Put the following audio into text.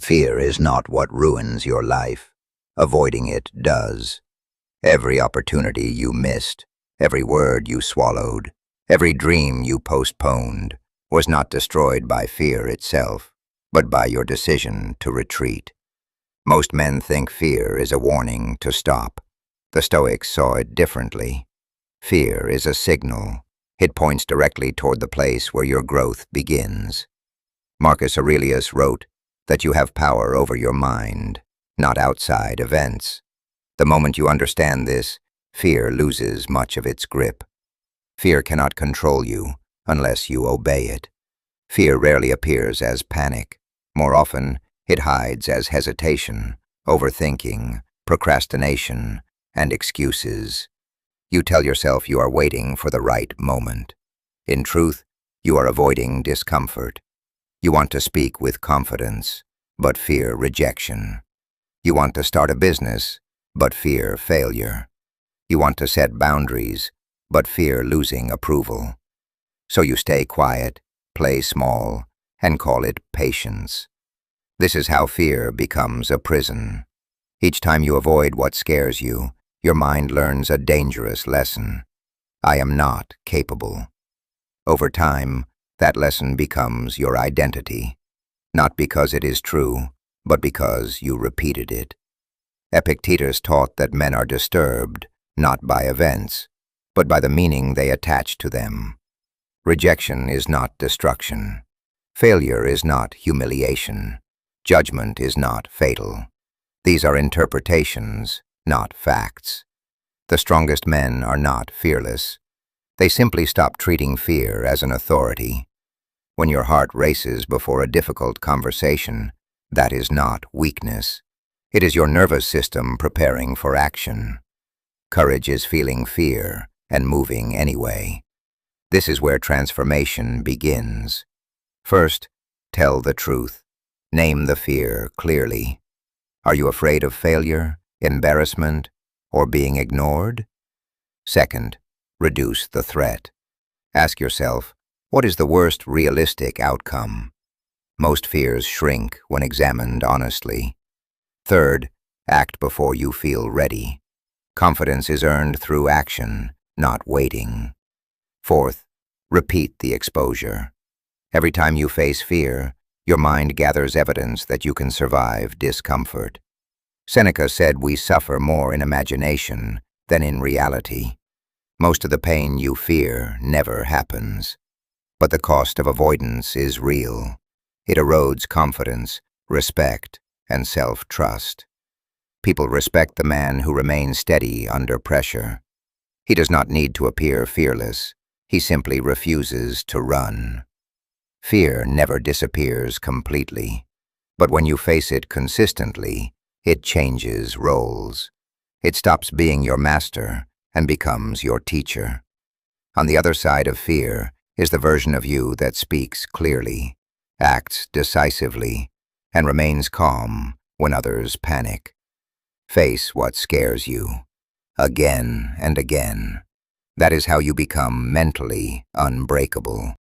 Fear is not what ruins your life. Avoiding it does. Every opportunity you missed, every word you swallowed, every dream you postponed was not destroyed by fear itself, but by your decision to retreat. Most men think fear is a warning to stop. The Stoics saw it differently. Fear is a signal. It points directly toward the place where your growth begins. Marcus Aurelius wrote that you have power over your mind, not outside events. The moment you understand this, fear loses much of its grip. Fear cannot control you unless you obey it. Fear rarely appears as panic. More often, it hides as hesitation, overthinking, procrastination, and excuses. You tell yourself you are waiting for the right moment. In truth, you are avoiding discomfort. You want to speak with confidence, but fear rejection. You want to start a business, but fear failure. You want to set boundaries, but fear losing approval. So you stay quiet, play small, and call it patience. This is how fear becomes a prison. Each time you avoid what scares you, your mind learns a dangerous lesson. I am not capable. Over time, that lesson becomes your identity, not because it is true, but because you repeated it. Epictetus taught that men are disturbed, not by events, but by the meaning they attach to them. Rejection is not destruction. Failure is not humiliation. Judgment is not fatal. These are interpretations, not facts. The strongest men are not fearless. They simply stop treating fear as an authority. When your heart races before a difficult conversation, that is not weakness. It is your nervous system preparing for action. Courage is feeling fear and moving anyway. This is where transformation begins. First, tell the truth. Name the fear clearly. Are you afraid of failure, embarrassment, or being ignored? Second, reduce the threat. Ask yourself, what is the worst realistic outcome? Most fears shrink when examined honestly. Third, act before you feel ready. Confidence is earned through action, not waiting. Fourth, repeat the exposure. Every time you face fear, your mind gathers evidence that you can survive discomfort. Seneca said we suffer more in imagination than in reality. Most of the pain you fear never happens. But the cost of avoidance is real. It erodes confidence, respect, and self-trust. People respect the man who remains steady under pressure. He does not need to appear fearless. He simply refuses to run. Fear never disappears completely, but when you face it consistently, it changes roles. It stops being your master and becomes your teacher. On the other side of fear is the version of you that speaks clearly, acts decisively, and remains calm when others panic. Face what scares you, again and again. That is how you become mentally unbreakable.